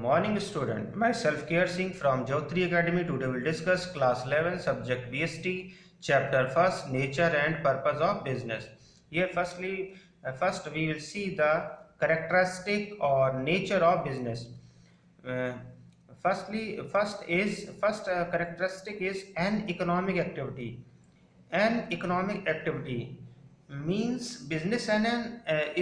morning student. Myself Care Singh from Jyotri Academy. Today we will discuss class 11 subject BST chapter first nature and purpose of business. Here first we will see the characteristic or nature of business. Uh, first characteristic is an economic activity. An economic activity means business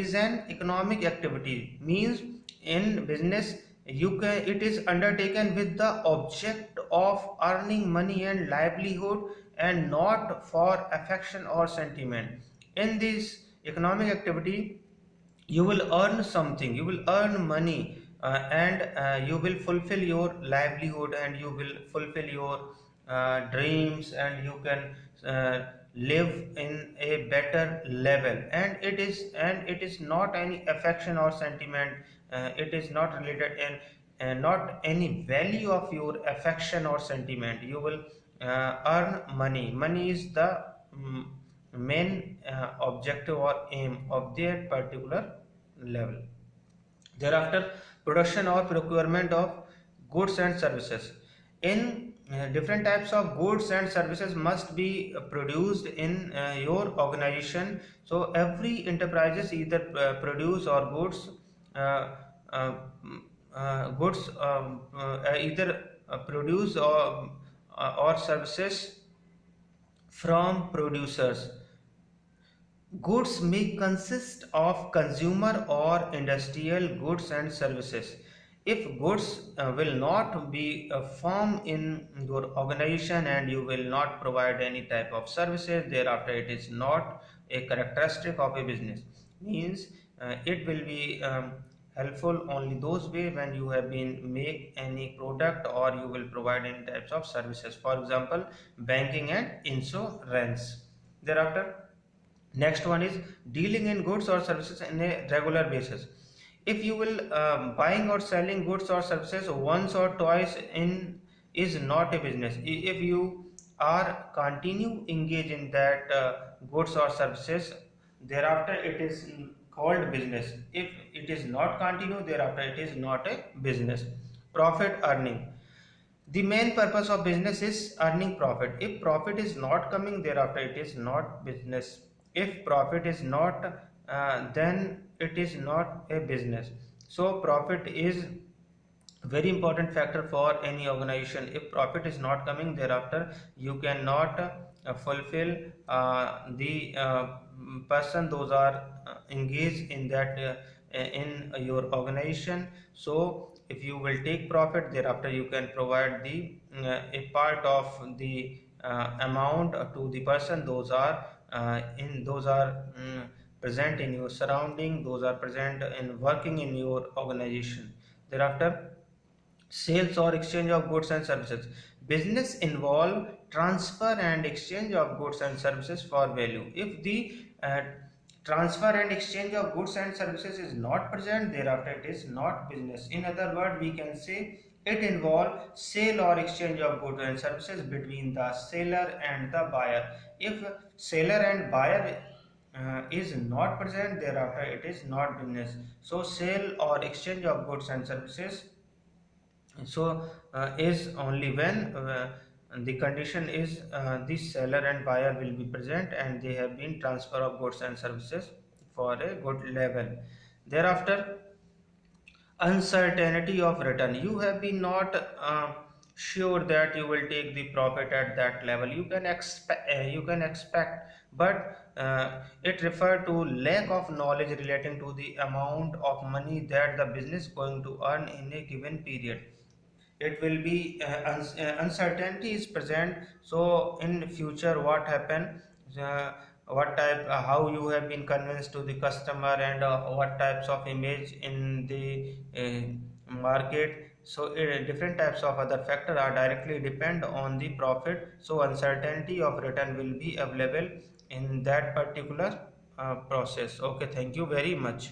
is an economic activity means in business it is undertaken with the object of earning money and livelihood and not for affection or sentiment. In this economic activity you will earn something, you will earn money, and you will fulfill your livelihood and you will fulfill your dreams, and you can live in a better level, and it is not any affection or sentiment. It is not related and not any value of your affection or sentiment. You will earn money is the mm, main objective or aim of their particular level. Thereafter, production or procurement of goods and services. In different types of goods and services must be produced in your organization. So every enterprises either produce or uh, uh, goods either produce or services from producers. Goods may consist of consumer or industrial goods and services. If goods will not be formed in your organization and you will not provide any type of services, thereafter it is not a characteristic of a business. Means it will be helpful only those way when you have been make any product or you will provide any types of services. For example, banking and insurance. Thereafter, next one is dealing in goods or services in a regular basis. If you will buying or selling goods or services once or twice in is not a business. If you are continue engage in that goods or services, thereafter it is called business. If it is not continue, thereafter it is not a business. Profit earning. The main purpose of business is earning profit. If profit is not coming, thereafter it is not business. If profit is not, then it is not a business. So profit is very important factor for any organization. If profit is not coming, thereafter you cannot fulfill the person those are engaged in that in your organization. So if you will take profit, thereafter you can provide the a part of the amount to the person those are present in your surrounding, those are present in working in your organization. Thereafter, sales or exchange of goods and services. Business involve transfer and exchange of goods and services for value. If the transfer and exchange of goods and services is not present, thereafter it is not business. In other words, we can say it involves sale or exchange of goods and services between the seller and the buyer. If seller and buyer is not present, thereafter it is not business. So sale or exchange of goods and services is only when the condition is the seller and buyer will be present and they have been transfer of goods and services for a good level. Thereafter, uncertainty of return. You have been not sure that you will take the profit at that level. You can expect, but it refer to lack of knowledge relating to the amount of money that the business going to earn in a given period. It will be uncertainty is present. So in future what happen, uh, what type how you have been convinced to the customer, and what types of image in the market. So different types of other factor are directly depend on the profit. So uncertainty of return will be available in that particular process. Okay, thank you very much.